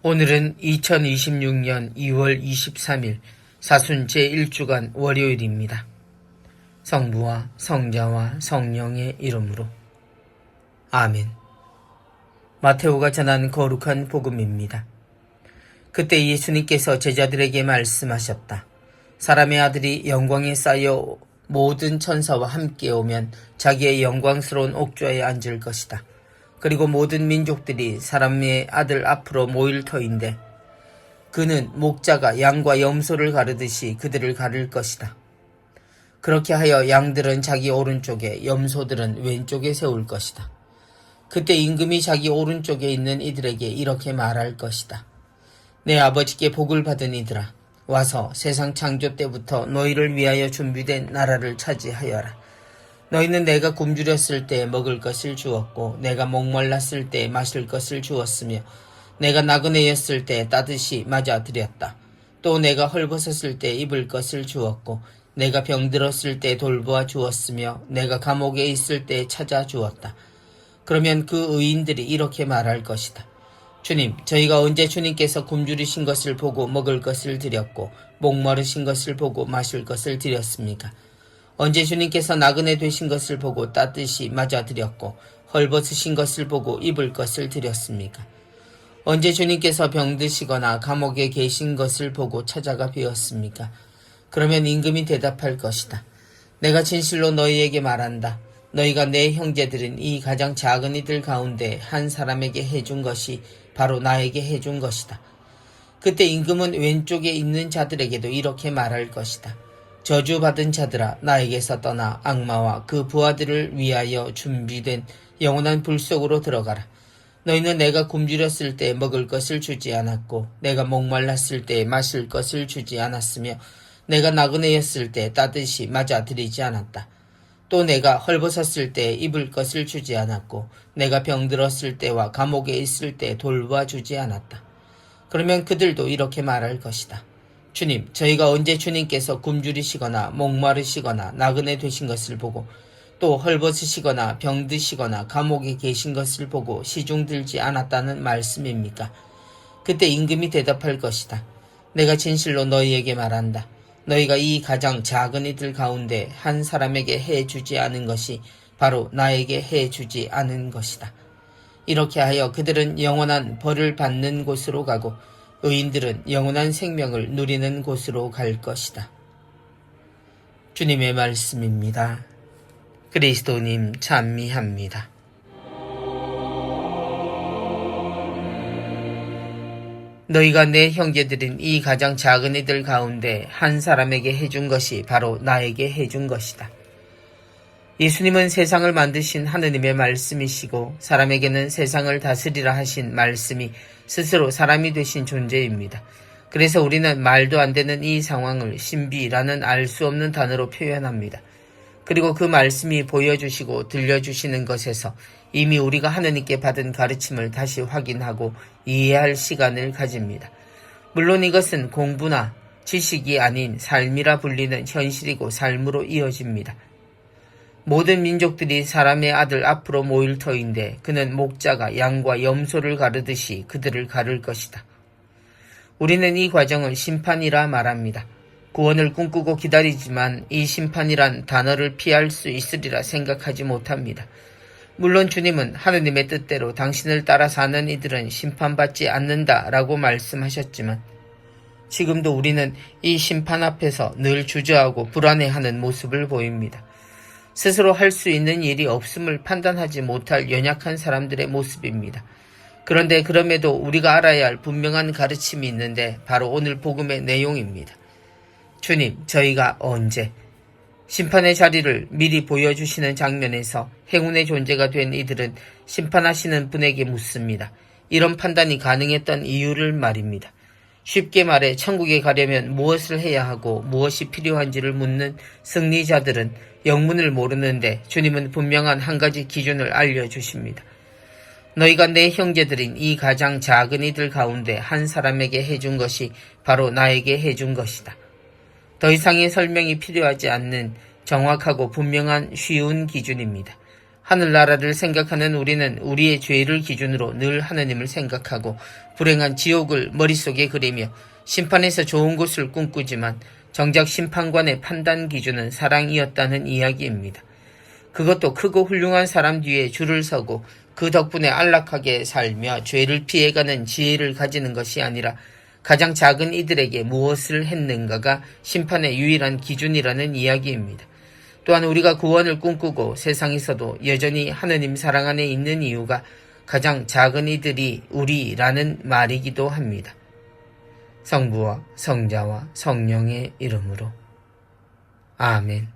오늘은 2026년 2월 23일 사순 제1주간 월요일입니다. 성부와 성자와 성령의 이름으로 아멘. 마테오가 전한 거룩한 복음입니다. 그때 예수님께서 제자들에게 말씀하셨다. 사람의 아들이 영광에 쌓여 모든 천사와 함께 오면 자기의 영광스러운 옥좌에 앉을 것이다. 그리고 모든 민족들이 사람의 아들 앞으로 모일 터인데 그는 목자가 양과 염소를 가르듯이 그들을 가를 것이다. 그렇게 하여 양들은 자기 오른쪽에 염소들은 왼쪽에 세울 것이다. 그때 임금이 자기 오른쪽에 있는 이들에게 이렇게 말할 것이다. 내 아버지께 복을 받은 이들아, 와서 세상 창조 때부터 너희를 위하여 준비된 나라를 차지하여라. 너희는 내가 굶주렸을 때 먹을 것을 주었고 내가 목말랐을 때 마실 것을 주었으며 내가 나그네였을 때 따뜻이 맞아드렸다. 또 내가 헐벗었을 때 입을 것을 주었고 내가 병들었을 때 돌보아 주었으며 내가 감옥에 있을 때 찾아주었다. 그러면 그 의인들이 이렇게 말할 것이다. 주님, 저희가 언제 주님께서 굶주리신 것을 보고 먹을 것을 드렸고 목마르신 것을 보고 마실 것을 드렸습니까? 언제 주님께서 나그네 되신 것을 보고 따뜻이 맞아드렸고 헐벗으신 것을 보고 입을 것을 드렸습니까? 언제 주님께서 병드시거나 감옥에 계신 것을 보고 찾아가 뵈었습니까? 그러면 임금이 대답할 것이다. 내가 진실로 너희에게 말한다. 너희가 내 형제들인 이 가장 작은 이들 가운데 한 사람에게 해준 것이 바로 나에게 해준 것이다. 그때 임금은 왼쪽에 있는 자들에게도 이렇게 말할 것이다. 저주받은 자들아, 나에게서 떠나 악마와 그 부하들을 위하여 준비된 영원한 불 속으로 들어가라. 너희는 내가 굶주렸을 때 먹을 것을 주지 않았고 내가 목말랐을 때 마실 것을 주지 않았으며 내가 나그네였을 때 따뜻이 맞아드리지 않았다. 또 내가 헐벗었을 때 입을 것을 주지 않았고 내가 병들었을 때와 감옥에 있을 때 돌봐주지 않았다. 그러면 그들도 이렇게 말할 것이다. 주님, 저희가 언제 주님께서 굶주리시거나 목마르시거나 나그네 되신 것을 보고 또 헐벗으시거나 병드시거나 감옥에 계신 것을 보고 시중 들지 않았다는 말씀입니까? 그때 임금이 대답할 것이다. 내가 진실로 너희에게 말한다. 너희가 이 가장 작은 이들 가운데 한 사람에게 해주지 않은 것이 바로 나에게 해주지 않은 것이다. 이렇게 하여 그들은 영원한 벌을 받는 곳으로 가고 의인들은 영원한 생명을 누리는 곳으로 갈 것이다. 주님의 말씀입니다. 그리스도님 찬미합니다. 너희가 내 형제들인 이 가장 작은 이들 가운데 한 사람에게 해준 것이 바로 나에게 해준 것이다. 예수님은 세상을 만드신 하느님의 말씀이시고 사람에게는 세상을 다스리라 하신 말씀이 스스로 사람이 되신 존재입니다. 그래서 우리는 말도 안 되는 이 상황을 신비라는 알 수 없는 단어로 표현합니다. 그리고 그 말씀이 보여주시고 들려주시는 것에서 이미 우리가 하느님께 받은 가르침을 다시 확인하고 이해할 시간을 가집니다. 물론 이것은 공부나 지식이 아닌 삶이라 불리는 현실이고 삶으로 이어집니다. 모든 민족들이 사람의 아들 앞으로 모일 터인데 그는 목자가 양과 염소를 가르듯이 그들을 가를 것이다. 우리는 이 과정을 심판이라 말합니다. 구원을 꿈꾸고 기다리지만 이 심판이란 단어를 피할 수 있으리라 생각하지 못합니다. 물론 주님은 하느님의 뜻대로 당신을 따라 사는 이들은 심판받지 않는다라고 말씀하셨지만 지금도 우리는 이 심판 앞에서 늘 주저하고 불안해하는 모습을 보입니다. 스스로 할 수 있는 일이 없음을 판단하지 못할 연약한 사람들의 모습입니다. 그런데 그럼에도 우리가 알아야 할 분명한 가르침이 있는데 바로 오늘 복음의 내용입니다. 주님, 저희가 언제? 심판의 자리를 미리 보여주시는 장면에서 행운의 존재가 된 이들은 심판하시는 분에게 묻습니다. 이런 판단이 가능했던 이유를 말입니다. 쉽게 말해 천국에 가려면 무엇을 해야 하고 무엇이 필요한지를 묻는 승리자들은 영문을 모르는데 주님은 분명한 한 가지 기준을 알려주십니다. 너희가 내 형제들인 이 가장 작은 이들 가운데 한 사람에게 해준 것이 바로 나에게 해준 것이다. 더 이상의 설명이 필요하지 않는 정확하고 분명한 쉬운 기준입니다. 하늘나라를 생각하는 우리는 우리의 죄를 기준으로 늘 하느님을 생각하고 불행한 지옥을 머릿속에 그리며 심판에서 좋은 곳을 꿈꾸지만 정작 심판관의 판단 기준은 사랑이었다는 이야기입니다. 그것도 크고 훌륭한 사람 뒤에 줄을 서고 그 덕분에 안락하게 살며 죄를 피해가는 지혜를 가지는 것이 아니라 가장 작은 이들에게 무엇을 했는가가 심판의 유일한 기준이라는 이야기입니다. 또한 우리가 구원을 꿈꾸고 세상에서도 여전히 하느님 사랑 안에 있는 이유가 가장 작은 이들이 우리라는 말이기도 합니다. 성부와 성자와 성령의 이름으로 아멘.